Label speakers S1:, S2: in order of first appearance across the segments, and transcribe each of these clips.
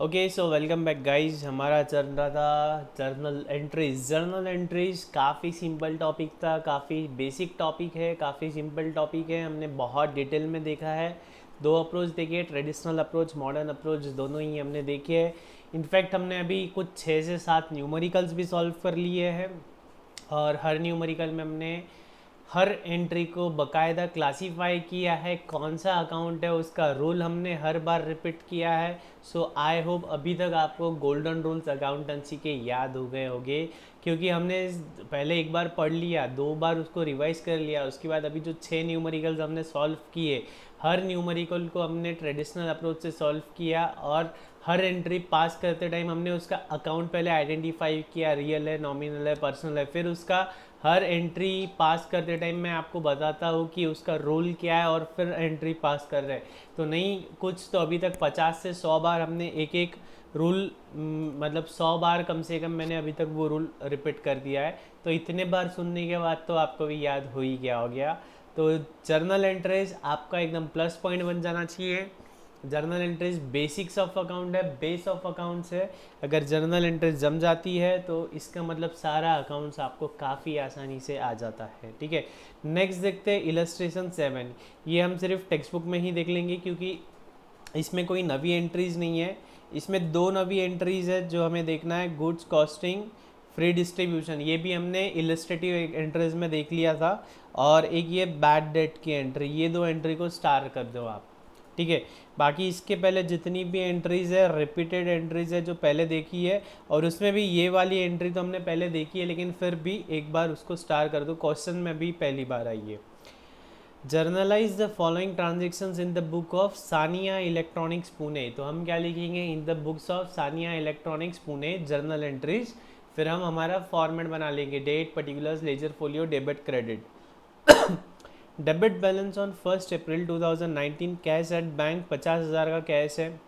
S1: Okay so welcome back guys. हमारा चल रहा था जर्नल एंट्रीज काफ़ी सिंपल टॉपिक था, काफ़ी बेसिक टॉपिक है, काफ़ी सिंपल टॉपिक है। हमने बहुत डिटेल में देखा है। दो अप्रोच देखे, ट्रेडिशनल अप्रोच, मॉडर्न अप्रोच, दोनों ही हमने देखे हैं। इनफैक्ट हमने अभी कुछ 6 से 7 न्यूमेरिकल्स भी सॉल्व कर लिए हैं और हर न्यूमेरिकल में हमने हर एंट्री को बकायदा क्लासीफाई किया है, कौन सा अकाउंट है उसका रूल हमने हर बार रिपीट किया है। सो आई होप अभी तक आपको गोल्डन रूल्स अकाउंटेंसी के याद हो गए होंगे, क्योंकि हमने पहले एक बार पढ़ लिया, 2 बार उसको रिवाइज कर लिया। उसके बाद अभी जो 6 न्यूमेरिकल्स हमने सॉल्व किए, हर न्यूमेरिकल को हमने ट्रेडिशनल अप्रोच से सॉल्व किया और हर एंट्री पास करते टाइम हमने उसका अकाउंट पहले आइडेंटिफाई किया, रियल है, नॉमिनल है, पर्सनल है। फिर उसका हर एंट्री पास करते टाइम मैं आपको बताता हूँ कि उसका रोल क्या है और फिर एंट्री पास कर रहे हैं। तो नहीं कुछ तो अभी तक 50 से 100 बार हमने एक एक रूल, मतलब 100 बार कम से कम मैंने अभी तक वो रूल रिपीट कर दिया है। तो इतने बार सुनने के बाद तो आपको भी याद हो ही गया हो गया। तो जर्नल एंट्रीज आपका एकदम प्लस पॉइंट बन जाना चाहिए। Journal entries basics of account है, बेस ऑफ अकाउंट्स है। अगर जर्नल एंट्रीज जम जाती है तो इसका मतलब सारा अकाउंट्स आपको काफ़ी आसानी से आ जाता है। ठीक है, नेक्स्ट देखते हैं इलस्ट्रेशन 7। ये हम सिर्फ टेक्स्ट बुक में ही देख लेंगे क्योंकि इसमें कोई नवी एंट्रीज नहीं है। इसमें 2 नवी एंट्रीज है जो हमें देखना है, गुड्स कॉस्टिंग, फ्री डिस्ट्रीब्यूशन। ये भी हमने इलस्ट्रेटिव एंट्रीज में देख लिया था। और एक ये बैड डेट की एंट्री, ये 2 एंट्री को स्टार कर दो आप। ठीक है, बाकी इसके पहले जितनी भी एंट्रीज़ है रिपीटेड एंट्रीज़ है जो पहले देखी है, और उसमें भी ये वाली एंट्री तो हमने पहले देखी है, लेकिन फिर भी एक बार उसको स्टार कर दो, क्वेश्चन में भी पहली बार आई है। Journalize the following transactions in the book of Sania electronics Pune. तो हम क्या लिखेंगे, in the books of Sania electronics Pune journal entries. फिर हम हमारा फॉर्मेट बना लेंगे, date, particulars, ledger folio, debit, credit. Debit balance on 1 April 2019, cash at bank 50,000 का कैश है।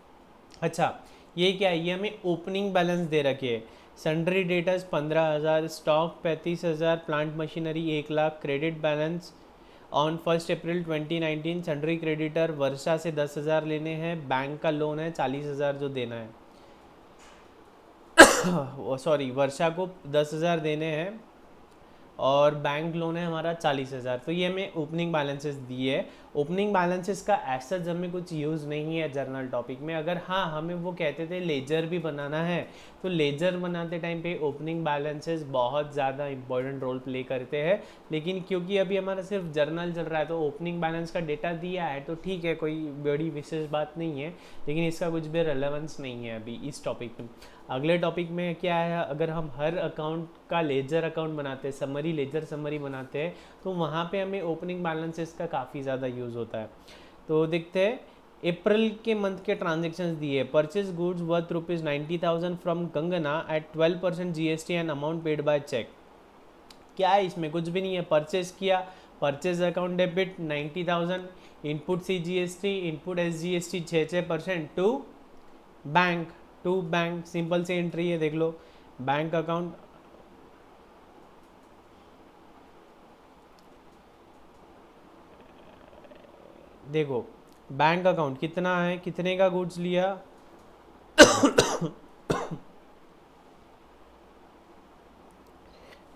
S1: अच्छा, ये क्या है, ये हमें ओपनिंग बैलेंस दे रखे है। Sundry debtors 15,000, stock 35,000, plant machinery 1 lakh. Credit balance on 1 April 2019, sundry creditor Varsha से 10,000 लेने हैं, बैंक का लोन है 40,000 जो देना है। सॉरी, वर्षा को 10,000 देने हैं और बैंक लोन है हमारा 40,000। तो ये हमें ओपनिंग बैलेंसेस दिए है। ओपनिंग बैलेंसेस का ऐसा हमें कुछ यूज़ नहीं है जर्नल टॉपिक में। अगर हाँ हमें वो कहते थे लेजर भी बनाना है, तो लेजर बनाते टाइम पे ओपनिंग बैलेंसेस बहुत ज़्यादा इंपॉर्टेंट रोल प्ले करते हैं। लेकिन क्योंकि अभी हमारा सिर्फ जर्नल चल रहा है तो ओपनिंग बैलेंस का डेटा दिया है तो ठीक है, कोई बड़ी विशेष बात नहीं है, लेकिन इसका कुछ भी रेलेवेंस नहीं है अभी इस टॉपिक में। अगले टॉपिक में क्या है, अगर हम हर अकाउंट का लेजर अकाउंट बनाते हैं, समरी लेजर समरी बनाते हैं, तो वहाँ पे हमें ओपनिंग बैलेंसेस का काफ़ी ज़्यादा यूज़ होता है। तो देखते हैं, अप्रैल के मंथ के ट्रांजेक्शन्स दिए, purchase goods worth ₹90,000 from Kangana at 12% GST and amount paid by cheque. क्या है इसमें, कुछ भी नहीं है। परचेज किया, purchase account debit 90,000, input CGST, input SGST 6% to bank simple सी एंट्री है, देख लो। बैंक अकाउंट, देखो बैंक अकाउंट कितना है, कितने का गुड्स लिया,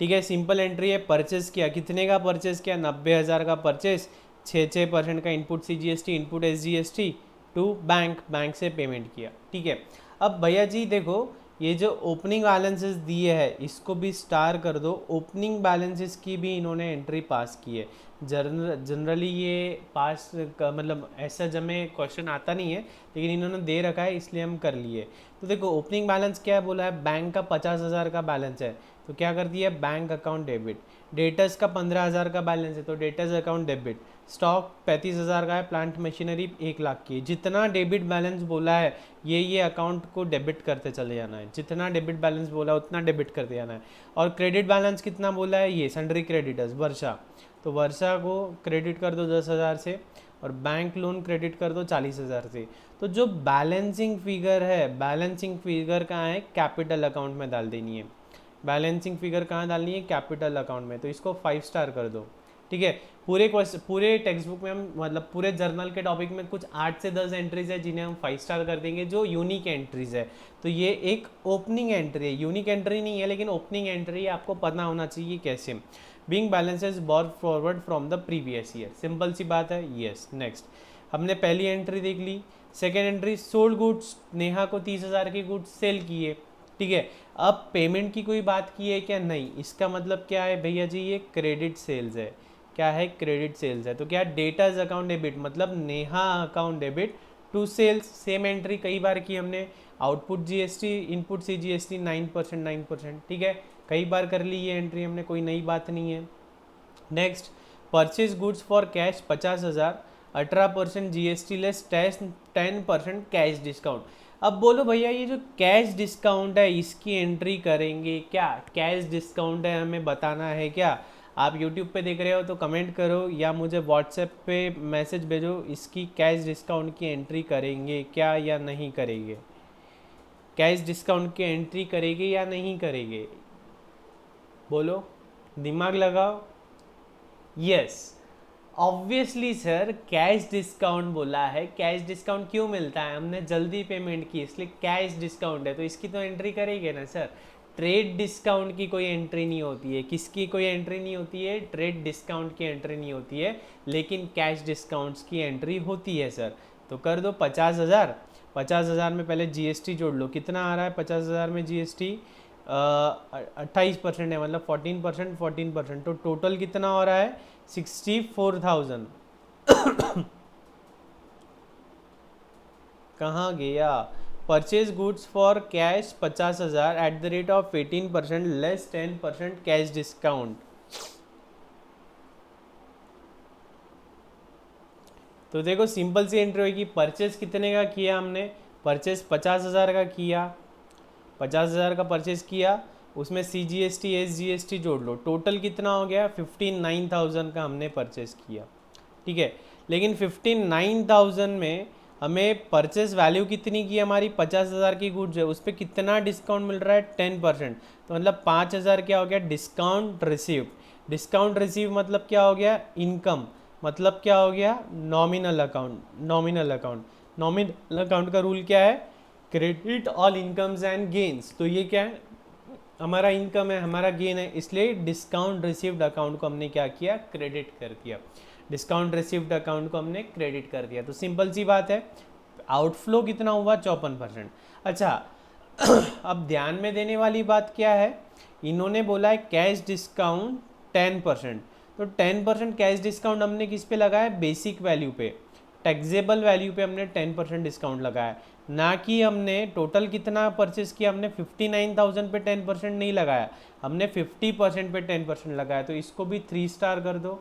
S1: ठीक है, सिंपल एंट्री है। परचेस किया, कितने का परचेस किया, 90,000 का परचेस, 6% का input CGST, input SGST to bank, bank से पेमेंट किया। ठीक है, अब भैया जी देखो, ये जो ओपनिंग बैलेंसेस दिए हैं इसको भी स्टार कर दो। ओपनिंग बैलेंसेस की भी इन्होंने एंट्री पास की है। जनरली ये पास का मतलब ऐसा जमे क्वेश्चन आता नहीं है, लेकिन इन्होंने दे रखा है इसलिए हम कर लिए। तो देखो ओपनिंग बैलेंस क्या है, बोला है बैंक का 50,000 का बैलेंस है, तो क्या कर दिया, बैंक अकाउंट डेबिट। डेटर्स का 15,000 का बैलेंस है तो डेटर्स अकाउंट डेबिट। स्टॉक 35,000 का है, प्लांट मशीनरी 1 लाख की है। जितना डेबिट बैलेंस बोला है ये अकाउंट को डेबिट करते चले जाना है, जितना डेबिट बैलेंस बोला है उतना डेबिट करते जाना है। और क्रेडिट बैलेंस कितना बोला है, ये सन्ड्री क्रेडिटर्स वर्षा, तो वर्षा को क्रेडिट कर दो 10,000 से, और बैंक लोन क्रेडिट कर दो 40,000 से। तो जो बैलेंसिंग फिगर है, बैलेंसिंग फिगर कहाँ है, कैपिटल अकाउंट में डाल देनी है। बैलेंसिंग फिगर कहाँ डालनी है, कैपिटल अकाउंट में, तो इसको 5 स्टार कर दो। ठीक है। पूरे टेक्स्ट बुक में हम मतलब पूरे जर्नल के टॉपिक में कुछ 8 से 10 एंट्रीज है जिन्हें हम 5 स्टार कर देंगे, जो यूनिक एंट्रीज है। तो ये एक ओपनिंग एंट्री है, यूनिक एंट्री नहीं है लेकिन ओपनिंग एंट्री है, आपको पता होना चाहिए कैसे। Being balances brought forward from the previous year, simple सी बात है। यस, नेक्स्ट हमने पहली एंट्री देख ली। Second entry sold goods, Neha को 30,000 के गुड्स सेल किए, ठीक है। अब पेमेंट की कोई बात की है क्या? नहीं। इसका मतलब क्या है भैया जी? ये क्रेडिट सेल्स है। क्या है? क्रेडिट सेल्स है। तो क्या डेटाज अकाउंट डेबिट, मतलब Neha account debit to sales, same entry कई बार की हमने। Output GST, input C GST 9%, 9%, ठीक है। कई बार कर ली ये एंट्री हमने, कोई नई बात नहीं है। Next, purchase goods for cash 50,000, 18% GST less 10% cash discount. अब बोलो भैया ये जो कैश डिस्काउंट है इसकी एंट्री करेंगे क्या? कैश डिस्काउंट है, हमें बताना है क्या? आप यूट्यूब पे देख रहे हो तो कमेंट करो या मुझे व्हाट्सएप पे मैसेज भेजो, इसकी कैश डिस्काउंट की एंट्री करेंगे क्या या नहीं करेंगे? कैश डिस्काउंट की एंट्री करेंगे या नहीं करेंगे? बोलो, दिमाग लगाओ। Yes, obviously sir, cash discount बोला है। कैश डिस्काउंट क्यों मिलता है? हमने जल्दी पेमेंट की इसलिए कैश डिस्काउंट है, तो इसकी तो एंट्री करेंगे ना सर। ट्रेड डिस्काउंट की कोई एंट्री नहीं होती है। किसकी कोई एंट्री नहीं होती है? ट्रेड डिस्काउंट की एंट्री नहीं होती है, लेकिन कैश डिस्काउंट्स की एंट्री होती है सर। तो कर दो 50,000। 50,000 में पहले जीएसटी जोड़ लो, कितना आ रहा है 50,000 में जीएसटी? 28% है, मतलब 14%, 14%, तो टोटल कितना हो रहा है? 64,000। कहाँ गया? Purchase goods for cash 50,000 eight the rate of 18% less 10% cash discount. तो देखो सिंपल सी एंट्री होगी। परचेज कितने का किया हमने? परचेज 50,000 का किया। 50,000 का परचेज किया, उसमें C G S T S G S T जोड़ लो, टोटल कितना हो गया? 59,000 का हमने परचेज किया, ठीक है। लेकिन 59,000 में हमें परचेज वैल्यू कितनी की? हमारी 50,000 की गुड्स है, उस पर कितना डिस्काउंट मिल रहा है? 10%। तो मतलब 5,000 क्या हो गया? Discount receive. डिस्काउंट रिसीव मतलब क्या हो गया? इनकम। मतलब क्या हो गया? Nominal account. Nominal account, nominal account का रूल क्या है? Credit all incomes and gains. तो ये क्या है? हमारा इनकम है, हमारा गेन है, इसलिए डिस्काउंट रिसीव्ड अकाउंट को हमने क्या किया? क्रेडिट कर दिया। डिस्काउंट रिसीव्ड अकाउंट को हमने क्रेडिट कर दिया। तो सिंपल सी बात है। आउटफ्लो कितना हुआ? 54%। अच्छा, अब ध्यान में देने वाली बात क्या है? इन्होंने बोला है कैश डिस्काउंट 10%। तो 10% कैश डिस्काउंट हमने किस पे लगाया? बेसिक वैल्यू पे, टैक्सेबल वैल्यू पे हमने 10% डिस्काउंट लगाया। ना कि हमने टोटल कितना परचेस किया, हमने 59,000 पे 10% नहीं लगाया, हमने 50% पे 10% लगाया। तो इसको भी 3 स्टार कर दो।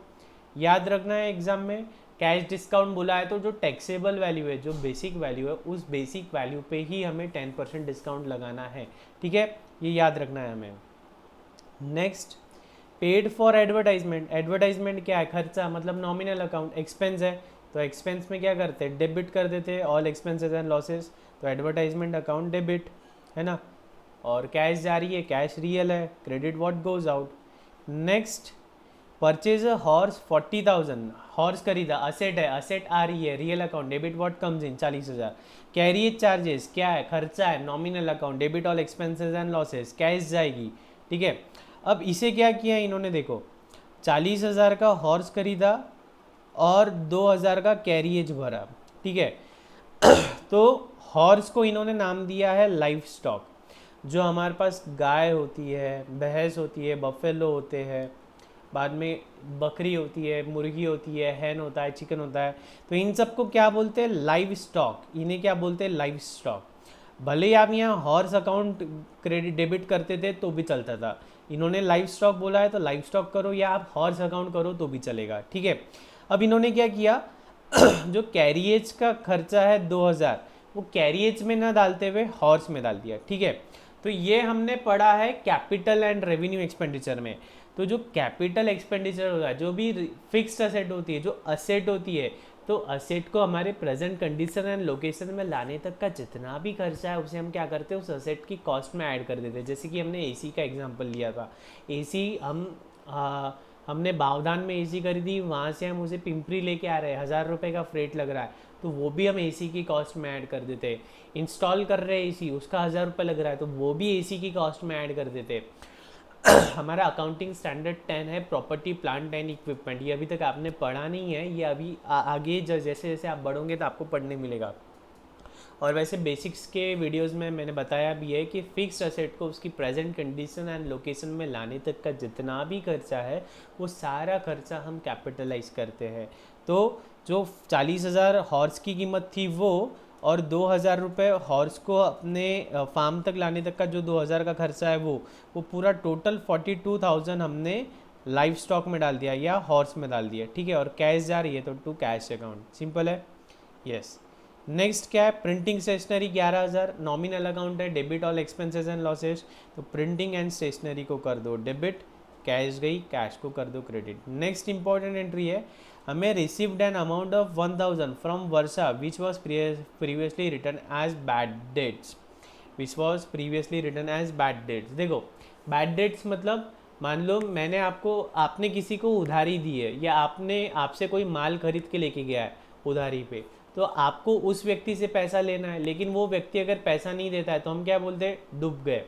S1: याद रखना है एग्जाम में, कैश डिस्काउंट बोला है तो जो टैक्सेबल वैल्यू है, जो बेसिक वैल्यू है, उस बेसिक वैल्यू पे ही हमें 10% डिस्काउंट लगाना है, ठीक है। ये याद रखना है हमें। Next, paid for advertisement. Advertisement क्या है? खर्चा, मतलब नॉमिनल अकाउंट। एक्सपेंस है तो एक्सपेंस में क्या करते हैं? डेबिट कर देते हैं, ऑल एक्सपेंसेस एंड लॉसेस। तो एडवर्टाइजमेंट अकाउंट डेबिट है ना। और कैश जा रही है, कैश रियल है, credit what goes out. Next, purchase horse 40,000, horse खरीदा, असेट है, असेट आ रही है, real account, debit what comes in 40,000। Carriage charges क्या है? खर्चा है, nominal account, debit all expenses and losses, cash जाएगी, ठीक है। अब इसे क्या किया इन्होंने? देखो 40,000 का हॉर्स खरीदा और 2,000 का कैरिएज भरा, ठीक है। तो हॉर्स को इन्होंने नाम दिया है लाइफ स्टॉक। जो हमारे पास गाय होती है, भैंस होती है, बफेलो होते हैं, बाद में बकरी होती है, मुर्गी होती है, हैन होता है, चिकन होता है, तो इन सबको क्या बोलते हैं? Live stock. इन्हें क्या बोलते हैं? Live stock. भले ही आप यहाँ हॉर्स अकाउंट क्रेडिट डेबिट करते थे तो भी चलता था, इन्होंने लाइव स्टॉक बोला है तो लाइव स्टॉक करो, या आप हॉर्स अकाउंट करो तो भी चलेगा, ठीक है। अब इन्होंने क्या किया? जो कैरिएज का खर्चा है 2,000, वो कैरिएज में ना डालते हुए हॉर्स में डाल दिया, ठीक है। तो ये हमने पढ़ा है कैपिटल एंड रेवेन्यू एक्सपेंडिचर में। तो जो कैपिटल एक्सपेंडिचर होगा, जो भी फिक्स्ड असेट होती है, जो असेट होती है, तो असेट को हमारे प्रेजेंट कंडीशन एंड लोकेशन में लाने तक का जितना भी खर्चा है उसे हम क्या करते हैं? उस असेट की कॉस्ट में ऐड कर देते हैं। जैसे कि हमने एसी का एग्जांपल लिया था। एसी हमने बावधान में एसी खरीदी, वहाँ से हम उसे पिंपरी लेके आ रहे हैं, 1000 रुपये का फ्रेट लग रहा है, तो वो भी हम एसी की कॉस्ट में ऐड कर देते हैं। इंस्टॉल कर रहे हैं एसी, उसका 1000 रुपये लग रहा है, तो वो भी एसी की कॉस्ट में ऐड कर देते हैं। हमारा अकाउंटिंग स्टैंडर्ड 10 है, प्रॉपर्टी प्लांट एंड इक्विपमेंट। ये अभी तक आपने पढ़ा नहीं है, ये अभी आगे जैसे जैसे आप बढ़ोगे तो आपको पढ़ने मिलेगा। और वैसे बेसिक्स के वीडियोस में मैंने बताया भी है कि फिक्स्ड असेट को उसकी प्रेजेंट कंडीशन एंड लोकेशन में लाने तक का जितना भी खर्चा है वो सारा खर्चा हम कैपिटलाइज करते हैं। तो जो 40,000 हॉर्स की कीमत थी वो, और 2,000 रुपये हॉर्स को अपने फार्म तक लाने तक का जो 2,000 का खर्चा है वो पूरा टोटल 42,000 हमने लाइव स्टॉक में डाल दिया या हॉर्स में डाल दिया, ठीक है। और कैश जा रही है तो टू कैश अकाउंट, सिंपल है। यस। नेक्स्ट क्या है, प्रिंटिंग स्टेशनरी 11,000, नॉमिनल अकाउंट है, debit all expenses and losses, तो प्रिंटिंग एंड स्टेशनरी को कर दो डेबिट, कैश गई, कैश को कर दो क्रेडिट। नेक्स्ट इंपॉर्टेंट एंट्री है, हमें received an amount of 1,000 from Varsha which was previously written as bad debts, which was previously written as bad debts. देखो बैड डेट्स मतलब मान लो आपने किसी को उधारी दी है, या आपसे कोई माल खरीद के लेके गया है उधारी पे, तो आपको उस व्यक्ति से पैसा लेना है, लेकिन वो व्यक्ति अगर पैसा नहीं देता है तो हम क्या बोलते हैं, डूब गए,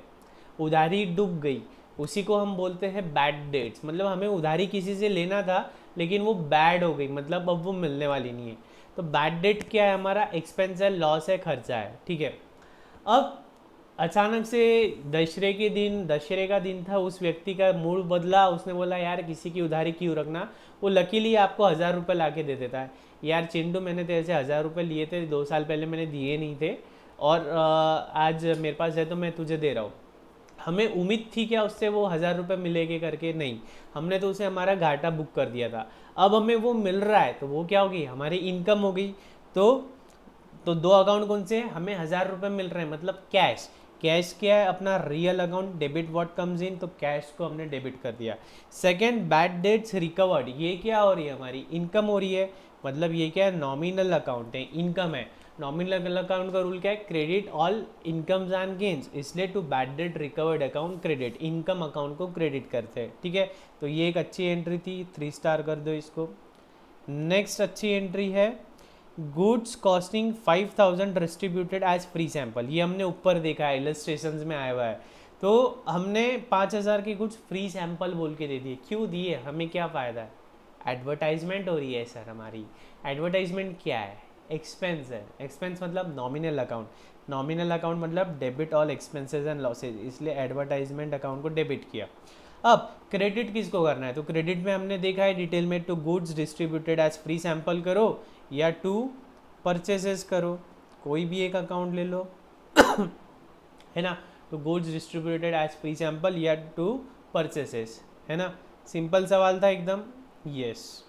S1: उधारी डूब गई, उसी को हम बोलते हैं बैड डेट्स। मतलब हमें उधारी किसी से लेना था लेकिन वो बैड हो गई, मतलब अब वो मिलने वाली नहीं है। तो बैड डेट क्या है, हमारा एक्सपेंस है, लॉस है, खर्चा है, ठीक है। अब अचानक से दशहरे का दिन था, उस व्यक्ति का मूड बदला, उसने बोला यार किसी की उधारी क्यों रखना, वो लकीली आपको 1000 रुपये ला के दे देता है, यार चिंटू मैंने तेरे से 1000 रुपये लिए थे 2 साल पहले, मैंने दिए नहीं थे, और आज मेरे पास है तो मैं तुझे दे रहा हूँ। हमें उम्मीद थी क्या उससे वो 1000 रुपये मिलेंगे करके, नहीं, हमने तो उसे हमारा घाटा बुक कर दिया था। अब हमें वो मिल रहा है तो वो क्या होगी, हमारी इनकम हो गई। तो दो अकाउंट कौन से हैं, हमें 1000 रुपये मिल रहे हैं, मतलब कैश। कैश क्या है, अपना real account, debit what comes in, तो कैश को हमने डेबिट कर दिया। सेकंड, बैड डेट्स रिकवर्ड, ये क्या हो रही है, हमारी इनकम हो रही है, मतलब ये क्या है, नॉमिनल अकाउंट है, इनकम है। नॉमिनल अकाउंट का रूल क्या है, credit all incomes and gains, इसलिए to bad debt recovered account credit, income account को क्रेडिट करते हैं, ठीक है। तो ये एक अच्छी एंट्री थी, 3 स्टार कर दो इसको। नेक्स्ट अच्छी एंट्री है, goods costing 5,000 distributed as free sample, ये हमने ऊपर देखा है, इलस्ट्रेशंस में आया हुआ है। तो हमने 5,000 की कुछ फ्री सैंपल बोल के दे दिए, क्यों दिए, हमें क्या फ़ायदा है, एडवर्टाइजमेंट हो रही है सर हमारी। एडवर्टाइजमेंट क्या है, एक्सपेंस है, एक्सपेंस मतलब नॉमिनल अकाउंट, नॉमिनल अकाउंट मतलब debit all expenses and losses, इसलिए एडवर्टाइजमेंट अकाउंट को डेबिट किया। अब क्रेडिट किसको करना है, तो क्रेडिट में हमने देखा है डिटेल में, to goods distributed as free sample करो या टू परचेसेस करो, कोई भी एक अकाउंट ले लो है ना। तो goods distributed as free sample या टू परचेसेस, है ना, सिंपल सवाल था एकदम। यस।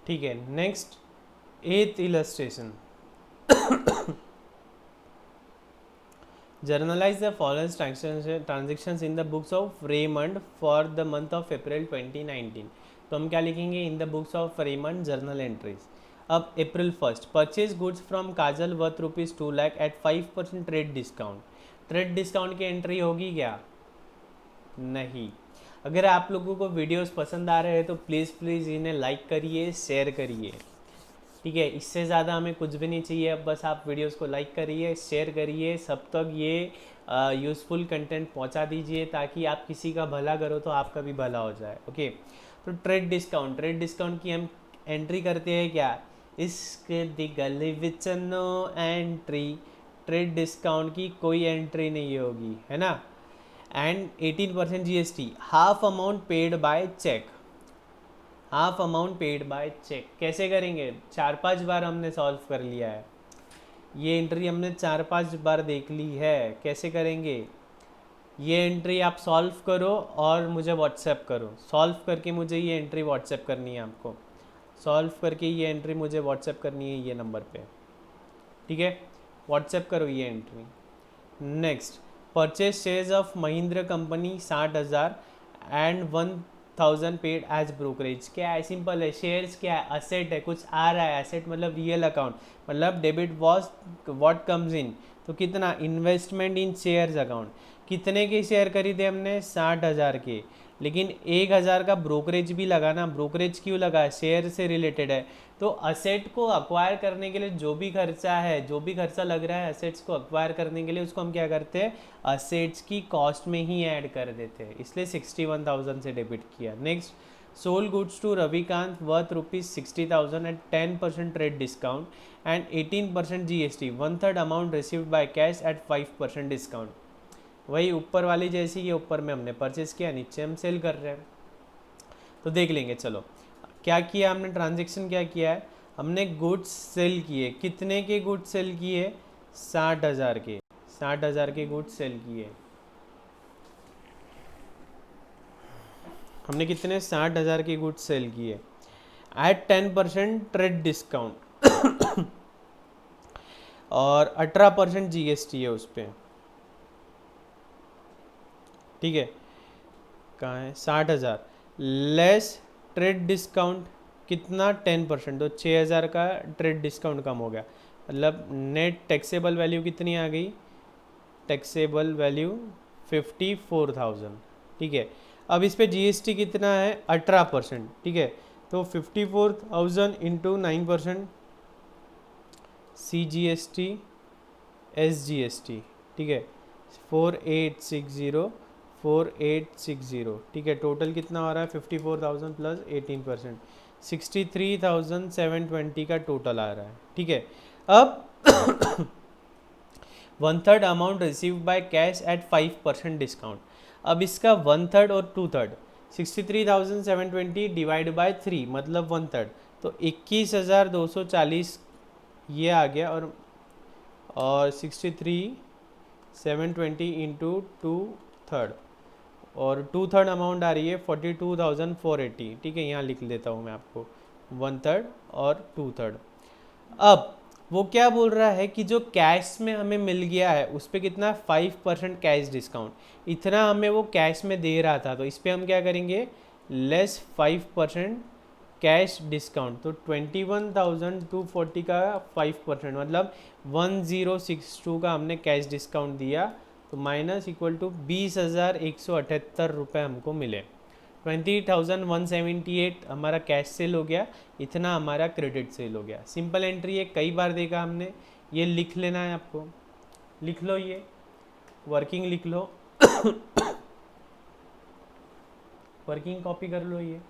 S1: ठीक है, next 8th illustration, journalize the following transactions in the books of Raymond for the month of April 2019। तो हम क्या लिखेंगे, in the books of Raymond journal entries. अब April 1, purchase goods from Kajal worth ₹2 lakh at 5% trade discount. Trade discount की entry होगी क्या, नहीं। अगर आप लोगों को वीडियोस पसंद आ रहे हैं तो प्लीज़ इन्हें लाइक करिए, शेयर करिए, ठीक है। इससे ज़्यादा हमें कुछ भी नहीं चाहिए, अब बस आप वीडियोस को लाइक करिए, शेयर करिए, सब तक ये यूज़फुल कंटेंट पहुंचा दीजिए, ताकि आप किसी का भला करो तो आपका भी भला हो जाए, ओके। तो ट्रेड डिस्काउंट की हम एंट्री करते हैं क्या, इसके दिगली which no entry, trade discount की कोई एंट्री नहीं होगी, है ना। And 18% GST, half amount paid by cheque, half amount paid by cheque कैसे करेंगे, 4-5 बार हमने सॉल्व कर लिया है, ये एंट्री हमने 4-5 बार देख ली है, कैसे करेंगे, ये एंट्री आप सॉल्व करो और मुझे व्हाट्सएप करो, सॉल्व करके मुझे ये एंट्री व्हाट्सएप करनी है, आपको सॉल्व करके ये एंट्री मुझे व्हाट्सएप करनी है ये नंबर पे। ठीक है, व्हाट्सएप करो ये entry. Next, purchase shares of Mahindra company 60,000 and 1,000 paid as brokerage. क्या है, सिंपल है, शेयर्स क्या है, असेट है, कुछ आ रहा है, असेट मतलब रियल अकाउंट, मतलब debit was what comes in, तो कितना, इन्वेस्टमेंट इन शेयर्स अकाउंट, कितने के शेयर खरीदे हमने, 60,000 के, लेकिन 1,000 का ब्रोकरेज भी लगा ना, ब्रोकरेज क्यों लगा, शेयर से रिलेटेड है। तो असेट को अक्वायर करने के लिए जो भी खर्चा है, जो भी खर्चा लग रहा है असेट्स को अक्वायर करने के लिए, उसको हम क्या करते हैं, असेट्स की कॉस्ट में ही ऐड कर देते हैं, इसलिए 61,000 से डेबिट किया। Next, sold goods to Ravikant worth ₹60,000 at 10% trade discount and 18% GST, 1/3 amount received by cash at 5% discount. वही ऊपर वाली जैसी, ये ऊपर में हमने परचेस किया, नीचे हम सेल कर रहे हैं, तो देख लेंगे। चलो क्या किया हमने, ट्रांजेक्शन क्या किया है, हमने गुड्स सेल किए, कितने के गुड्स सेल किए, 60,000 के, 60,000 के गुड्स सेल किए हमने, कितने, 60,000 के गुड्स सेल किए एट 10% ट्रेड डिस्काउंट और 18% GST है उस पर, ठीक है। कहाँ है, 60,000 लेस ट्रेड डिस्काउंट कितना, 10%, तो 6,000 का ट्रेड डिस्काउंट कम हो गया, मतलब नेट टैक्सेबल वैल्यू कितनी आ गई, टैक्सेबल वैल्यू 54,000, ठीक है। अब इस पे GST कितना है, 18%, ठीक है, तो 54,000 इंटू 9% CGST SGST, ठीक है, 4860, 4860, ठीक है, टोटल कितना हो रहा है, 54,000 प्लस 18%, 63,720 का टोटल आ रहा है, ठीक है। अब 1/3 amount receive by cash at 5% discount. अब इसका 1/3 और 2/3, 63,720 डिवाइड बाय 3 मतलब 1/3, तो 21,240 ये आ गया, और 63,720 इंटू 2/3, और 2/3 अमाउंट आ रही है 42,480, ठीक है, यहाँ लिख लेता हूँ मैं आपको, 1/3 और 2/3। अब वो क्या बोल रहा है कि जो कैश में हमें मिल गया है उस पर कितना, 5% कैश डिस्काउंट, इतना हमें वो कैश में दे रहा था, तो इस पर हम क्या करेंगे, लेस 5% कैश डिस्काउंट, तो 21,240 का 5% मतलब 1062 का हमने कैश डिस्काउंट दिया, तो माइनस इक्वल टू 20,178 रुपये हमको मिले। 20,178 हमारा कैश सेल हो गया, इतना हमारा क्रेडिट सेल हो गया। सिंपल एंट्री है, कई बार देखा हमने, ये लिख लेना है आपको, लिख लो, ये वर्किंग लिख लो वर्किंग कॉपी कर लो ये।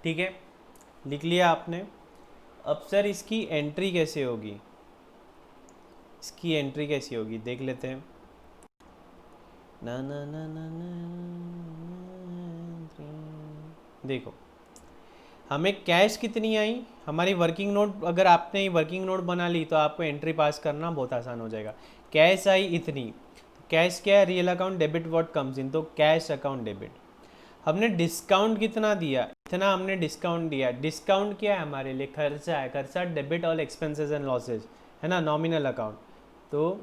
S1: ठीक है, लिख लिया आपने। अब सर इसकी एंट्री कैसे होगी, इसकी एंट्री कैसी होगी देख लेते हैं। ना ना ना ना ना, देखो हमें कैश कितनी आई, हमारी वर्किंग नोट, अगर आपने वर्किंग नोट बना ली तो आपको एंट्री पास करना बहुत आसान हो जाएगा। कैश आई इतनी, कैश क्या है, real account debit what comes in, तो कैश अकाउंट डेबिट। हमने डिस्काउंट कितना दिया, इतना हमने डिस्काउंट दिया। डिस्काउंट क्या है हमारे लिए, खर्चा है, खर्चा debit all expenses and losses, है ना, नॉमिनल अकाउंट। तो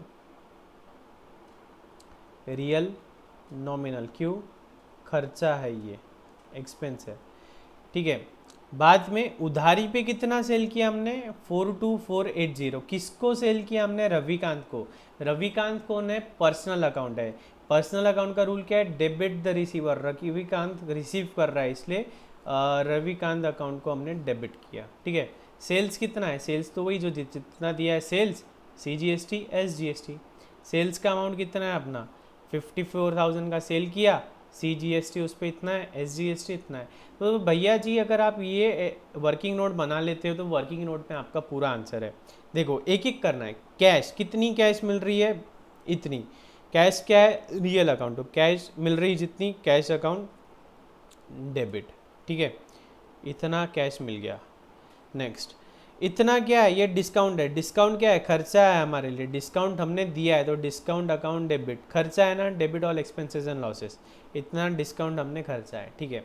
S1: रियल नॉमिनल, क्यों, खर्चा है ये, एक्सपेंस है, ठीक है। बाद में उधारी पे कितना सेल किया हमने, 42480। किसको सेल किया हमने, रविकांत को। रविकांत कौन है, पर्सनल अकाउंट है। पर्सनल अकाउंट का रूल क्या है, debit the receiver, Ravikant receive कर रहा है, इसलिए रविकांत अकाउंट को हमने डेबिट किया, ठीक है। सेल्स कितना है, सेल्स तो वही जो जितना दिया है सेल्स, CGST SGST। सेल्स का अमाउंट कितना है अपना, 54,000 का सेल किया, CGST उस पर इतना है, SGST इतना है। तो भैया जी अगर आप ये वर्किंग नोट बना लेते हो तो वर्किंग नोट में आपका पूरा आंसर है। देखो एक एक करना है। कैश, कितनी कैश मिल रही है, इतनी कैश, क्या है, रियल अकाउंट, तो कैश मिल रही जितनी, कैश अकाउंट डेबिट, ठीक है, इतना कैश मिल गया। नेक्स्ट, इतना क्या है, ये डिस्काउंट है। डिस्काउंट क्या है, खर्चा है हमारे लिए, डिस्काउंट हमने दिया है तो डिस्काउंट अकाउंट डेबिट, खर्चा है ना, debit all expenses and losses, इतना डिस्काउंट हमने खर्चा है, ठीक है।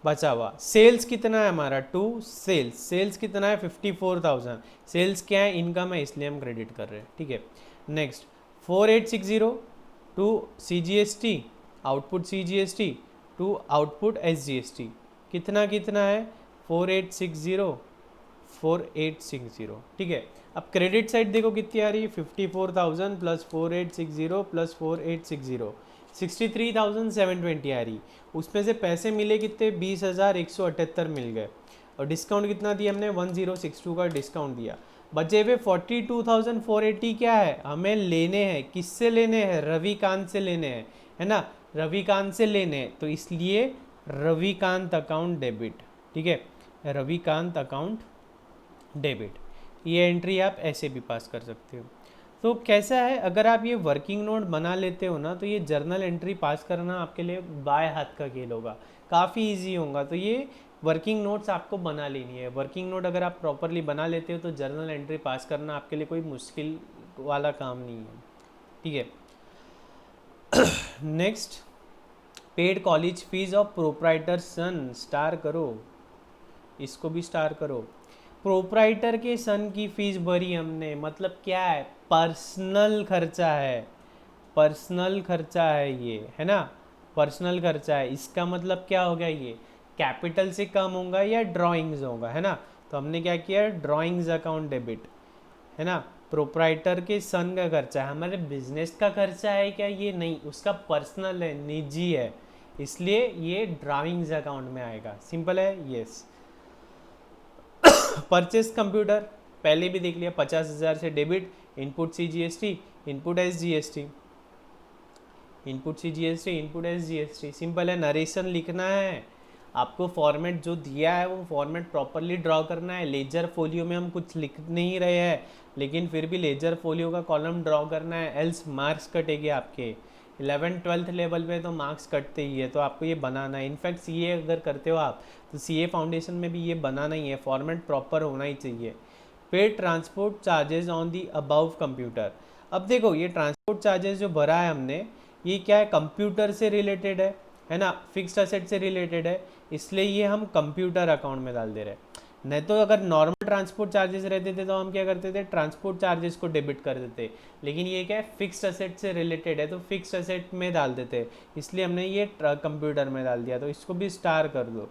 S1: बचा हुआ सेल्स कितना है हमारा, टू सेल्स, सेल्स कितना है 54,000। सेल्स क्या है, इनकम है, इसलिए हम क्रेडिट कर रहे हैं, ठीक है। Next 4860 to CGST, output CGST to output SGST, कितना कितना है, 4860, ठीक है। अब क्रेडिट साइड देखो कितनी आ रही है, 54,000 प्लस 4860 प्लस 4860, 63,720 आ रही। उसमें से पैसे मिले कितने, 20,178 मिल गए, और डिस्काउंट कितना दिया हमने, 1062 का डिस्काउंट दिया। बचे हुए 42,480 क्या है, हमें लेने हैं, किससे लेने हैं, रविकांत से लेने हैं, है ना, रविकांत से लेने हैं, तो इसलिए रविकांत अकाउंट डेबिट, ठीक है, रविकांत अकाउंट डेबिट। ये एंट्री आप ऐसे भी पास कर सकते हो। तो कैसा है, अगर आप ये वर्किंग नोट बना लेते हो ना तो ये जर्नल एंट्री पास करना आपके लिए बाएं हाथ का खेल होगा, काफ़ी इजी होगा। तो ये वर्किंग नोट्स आपको बना लेनी है। वर्किंग नोट अगर आप प्रॉपरली बना लेते हो तो जर्नल एंट्री पास करना आपके लिए कोई मुश्किल वाला काम नहीं है, ठीक है। Next, paid college fees of proprietor son, star करो, इसको भी स्टार करो। प्रोप्राइटर के सन की फीस भरी हमने, मतलब क्या है, पर्सनल खर्चा है, पर्सनल खर्चा है ये, है ना, पर्सनल खर्चा है। इसका मतलब क्या हो गया, ये कैपिटल से कम होगा या ड्राइंग्स होगा, है ना। तो हमने क्या किया, ड्राइंग्स अकाउंट डेबिट, है ना। प्रोप्राइटर के सन का खर्चा है, हमारे बिजनेस का खर्चा है क्या, ये नहीं, उसका पर्सनल है, निजी है, इसलिए ये ड्राइंग्स अकाउंट में आएगा, सिंपल है, यस। परचेस कंप्यूटर पहले भी देख लिया, 50,000 से debit, input CGST, input SGST, input CGST, input SGST, simple है। नरेशन लिखना है, आपको फॉर्मेट जो दिया है वो फॉर्मेट प्रॉपरली ड्रॉ करना है। लेजर फोलियो में हम कुछ लिख नहीं रहे हैं, लेकिन फिर भी लेजर फोलियो का कॉलम ड्रॉ करना है, एल्स मार्क्स कटेंगे आपके। 11th-12th लेवल पे तो मार्क्स कटते ही है, तो आपको ये बनाना है। इनफैक्ट CA अगर करते हो आप तो CA फाउंडेशन में भी ये बनाना ही है, फॉर्मेट प्रॉपर होना ही चाहिए। Paid transport charges on the above computer. अब देखो ये ट्रांसपोर्ट चार्जेस जो भरा है हमने, ये क्या है, कंप्यूटर से रिलेटेड है ना, फिक्स्ड असेट से रिलेटेड है, इसलिए ये हम कंप्यूटर अकाउंट में डाल दे रहे हैं। नहीं तो अगर नॉर्मल ट्रांसपोर्ट चार्जेस रहते थे तो हम क्या करते थे, ट्रांसपोर्ट चार्जेस को डेबिट कर देते, लेकिन ये क्या है, फिक्स्ड असेट से रिलेटेड है तो फिक्स्ड असेट में डाल देते, इसलिए हमने ये कंप्यूटर में डाल दिया। तो इसको भी स्टार कर दो,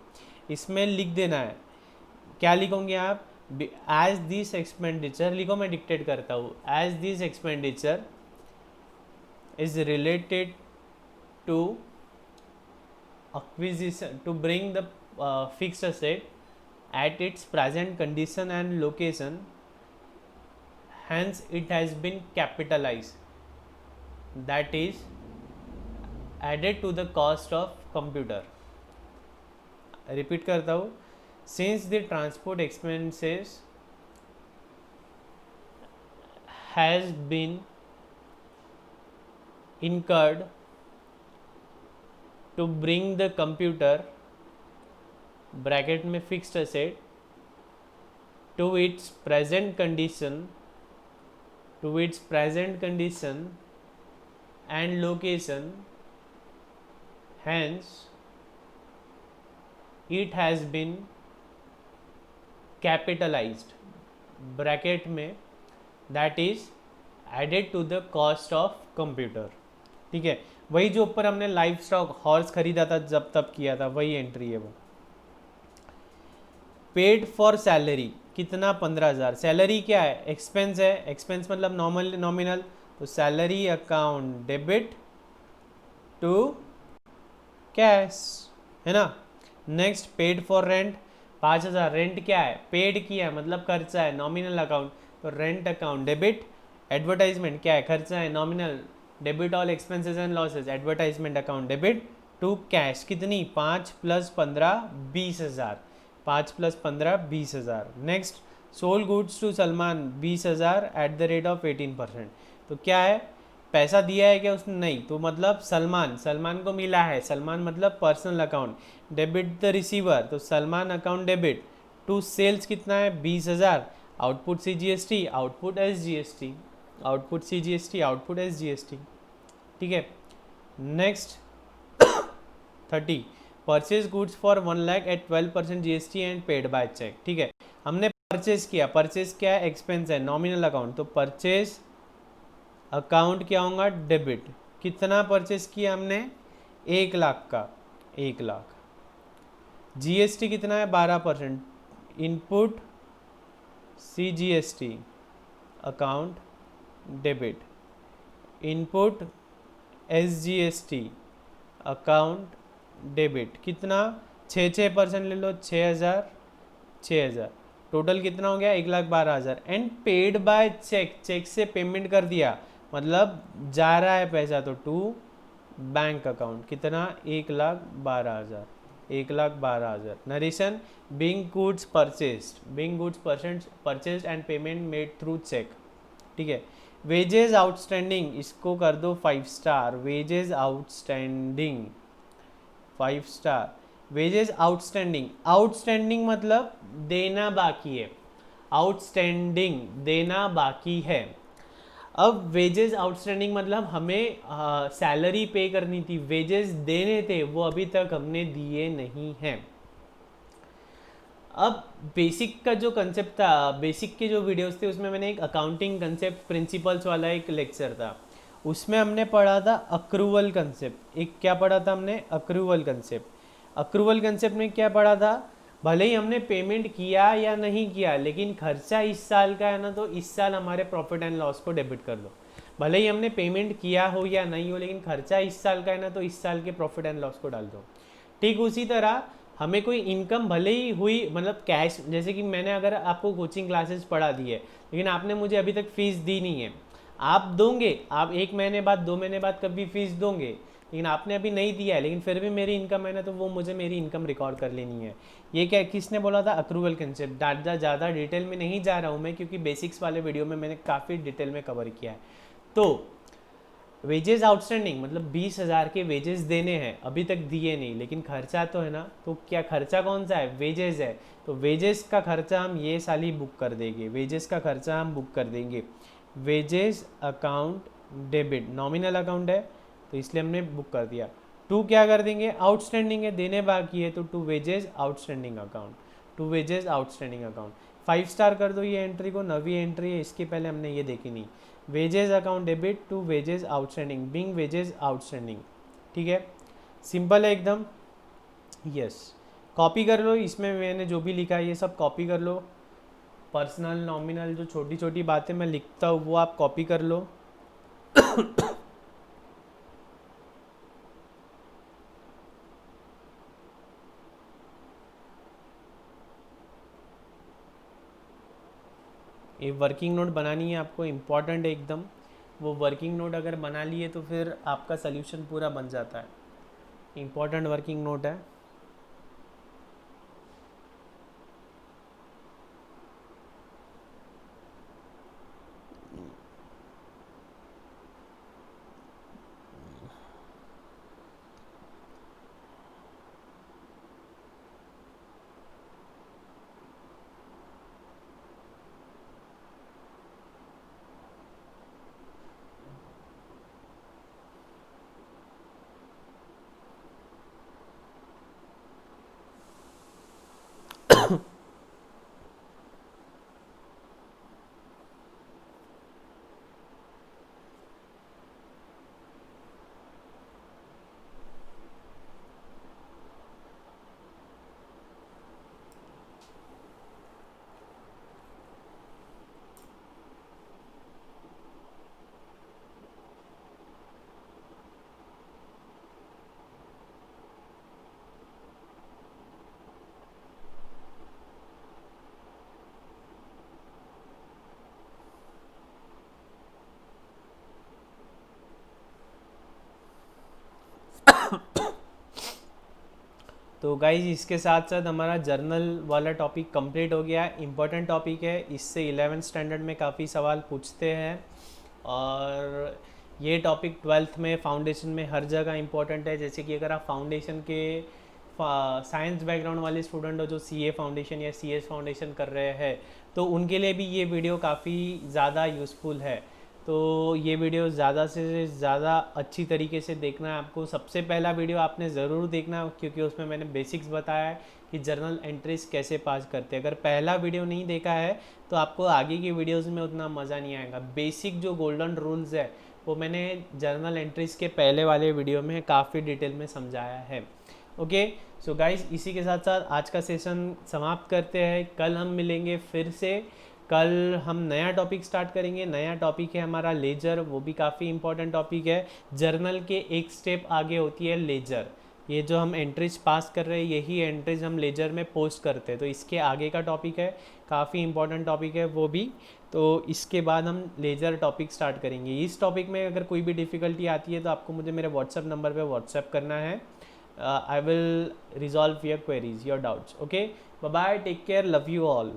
S1: इसमें लिख देना है, क्या लिखोगे आप, एज दिस एक्सपेंडिचर लिखो, मैं डिक्टेट करता हूँ, as this expenditure is related to acquisition to bring the fixed asset at its present condition and location, hence it has been capitalized, that is added to the cost of computer. Repeat करता हूँ, since the transport expenses has been incurred to bring the computer bracket में fixed asset to its present condition, to its present condition and location, hence it has been capitalized, bracket में that is added to the cost of computer। ठीक है, वही जो ऊपर हमने life stock horse खरीदा था जब तब किया था, वही एंट्री है वो। पेड फॉर सैलरी कितना, 15,000। सैलरी क्या है, एक्सपेंस है, एक्सपेंस मतलब नॉर्मल नॉमिनल, तो salary account debit to cash, है ना। Next paid for rent 5,000, rent क्या है, पेड किया है मतलब खर्चा है, नॉमिनल अकाउंट, तो रेंट अकाउंट डेबिट। एडवर्टाइजमेंट क्या है, खर्चा है, nominal, debit all expenses and losses, advertisement account debit to cash, कितनी, 5 + 15 20,000, 5 + 15 20,000। Next sold goods to Salman 20,000 at the rate of 18%, तो क्या है, पैसा दिया है क्या उसने, नहीं, तो मतलब सलमान, सलमान को मिला है, सलमान मतलब personal account, debit the receiver, तो Salman account debit to sales कितना है 20,000, output CGST, output SGST, output CGST, output SGST। ठीक है। Next 30 purchase goods for 1 lakh at 12% GST and paid by cheque. ठीक है, हमने परचेज किया, परचेज क्या है, एक्सपेंस है, नॉमिनल अकाउंट, तो परचेज अकाउंट क्या होगा, डेबिट। कितना परचेस किया हमने, 1 लाख का, 1 लाख। GST कितना है, 12%, input CGST account debit, input SGST account debit, कितना, 6% ले लो, 6,000, 6,000, टोटल कितना हो गया, 1,12,000। And paid by cheque, cheque से पेमेंट कर दिया, मतलब जा रहा है पैसा, तो टू बैंक अकाउंट, कितना, 1,12,000, 1,12,000। Narration being goods purchased, being goods purchased and payment made through cheque. ठीक है। वेजेस आउटस्टैंडिंग, इसको कर दो 5 star, wages outstanding 5 star. Wages outstanding, outstanding मतलब देना बाकी है, आउटस्टैंडिंग देना बाकी है। अब वेजेस आउटस्टैंडिंग मतलब हमें सैलरी पे करनी थी, वेजेस देने थे, वो अभी तक हमने दिए नहीं हैं। अब बेसिक का जो कंसेप्ट था, बेसिक के जो वीडियोस थे उसमें मैंने एक अकाउंटिंग कंसेप्ट प्रिंसिपल्स वाला एक लेक्चर था, उसमें हमने पढ़ा था अक्रूवल कंसेप्ट। एक क्या पढ़ा था हमने, अक्रूवल कंसेप्ट। अक्रूवल कंसेप्ट में क्या पढ़ा था, भले ही हमने पेमेंट किया या नहीं किया, लेकिन खर्चा इस साल का है ना, तो इस साल हमारे प्रॉफिट एंड लॉस को डेबिट कर दो। भले ही हमने पेमेंट किया हो या नहीं हो, लेकिन खर्चा इस साल का है ना, तो इस साल के प्रॉफिट एंड लॉस को डाल दो। ठीक उसी तरह हमें कोई इनकम भले ही हुई, मतलब कैश, जैसे कि मैंने अगर आपको कोचिंग क्लासेस पढ़ा दी है, लेकिन आपने मुझे अभी तक फीस दी नहीं है, आप दोगे, आप 1 महीने बाद 2 महीने बाद कभी फीस दोगे, लेकिन आपने अभी नहीं दिया है, लेकिन फिर भी मेरी इनकम है ना, तो वो मुझे मेरी इनकम रिकॉर्ड कर लेनी है। ये क्या, किसने बोला था, अक्रूवल कंसेप्ट। ज़्यादा डिटेल में नहीं जा रहा हूँ मैं, क्योंकि बेसिक्स वाले वीडियो में मैंने काफ़ी डिटेल में कवर किया है। तो वेजेस आउटस्टैंडिंग मतलब 20,000 के वेजेस देने हैं, अभी तक दिए नहीं, लेकिन खर्चा तो है ना, तो क्या खर्चा कौन सा है, वेजेस है, तो वेजेस का खर्चा हम ये साल ही बुक कर देंगे, वेजेस का खर्चा हम बुक कर देंगे। Wages account debit, nominal account है तो इसलिए हमने बुक कर दिया। टू क्या कर देंगे, आउटस्टैंडिंग है, देने बाकी है, तो to wages outstanding account, to wages outstanding account. 5 star कर दो ये एंट्री को, नवी एंट्री है, इसके पहले हमने ये देखी नहीं। Wages account debit to wages outstanding, being wages outstanding. ठीक है, सिंपल है एकदम। यस, कॉपी कर लो, इसमें मैंने जो भी लिखा है ये सब कॉपी कर लो। पर्सनल नॉमिनल जो छोटी छोटी बातें मैं लिखता हूँ वो आप कॉपी कर लो। ये वर्किंग नोट बनानी है आपको, इम्पॉर्टेंट है एकदम। वो वर्किंग नोट अगर बना लिए तो फिर आपका सल्यूशन पूरा बन जाता है। इम्पॉर्टेंट वर्किंग नोट है। तो गाइज इसके साथ साथ हमारा जर्नल वाला टॉपिक कंप्लीट हो गया। इम्पोर्टेंट टॉपिक है, इससे 11th स्टैंडर्ड में काफ़ी सवाल पूछते हैं और ये टॉपिक 12th में फाउंडेशन में हर जगह इम्पोर्टेंट है। जैसे कि अगर आप फाउंडेशन के साइंस बैकग्राउंड वाले स्टूडेंट हो जो सीए फाउंडेशन या सीएस फाउंडेशन कर रहे हैं, तो उनके लिए भी ये वीडियो काफ़ी ज़्यादा यूज़फुल है। तो ये वीडियो ज़्यादा से ज़्यादा अच्छी तरीके से देखना है आपको। सबसे पहला वीडियो आपने ज़रूर देखना, क्योंकि उसमें मैंने बेसिक्स बताया है कि जर्नल एंट्रीज कैसे पास करते हैं। अगर पहला वीडियो नहीं देखा है तो आपको आगे की वीडियोस में उतना मज़ा नहीं आएगा। बेसिक जो गोल्डन रूल्स है वो मैंने जर्नल एंट्रीज के पहले वाले वीडियो में काफ़ी डिटेल में समझाया है। ओके, सो गाइस इसी के साथ साथ आज का सेशन समाप्त करते हैं। कल हम मिलेंगे फिर से। कल हम नया टॉपिक स्टार्ट करेंगे। नया टॉपिक है हमारा लेजर, वो भी काफ़ी इंपॉर्टेंट टॉपिक है। जर्नल के एक स्टेप आगे होती है लेजर। ये जो हम एंट्रीज पास कर रहे हैं यही एंट्रीज हम लेजर में पोस्ट करते हैं, तो इसके आगे का टॉपिक है, काफ़ी इंपॉर्टेंट टॉपिक है वो भी। तो इसके बाद हम लेजर टॉपिक स्टार्ट करेंगे। इस टॉपिक में अगर कोई भी डिफ़िकल्टी आती है तो आपको मुझे मेरे व्हाट्सएप नंबर पे व्हाट्सएप करना है। I will resolve your queries, your doubts. Okay, bye bye, take care, love you all.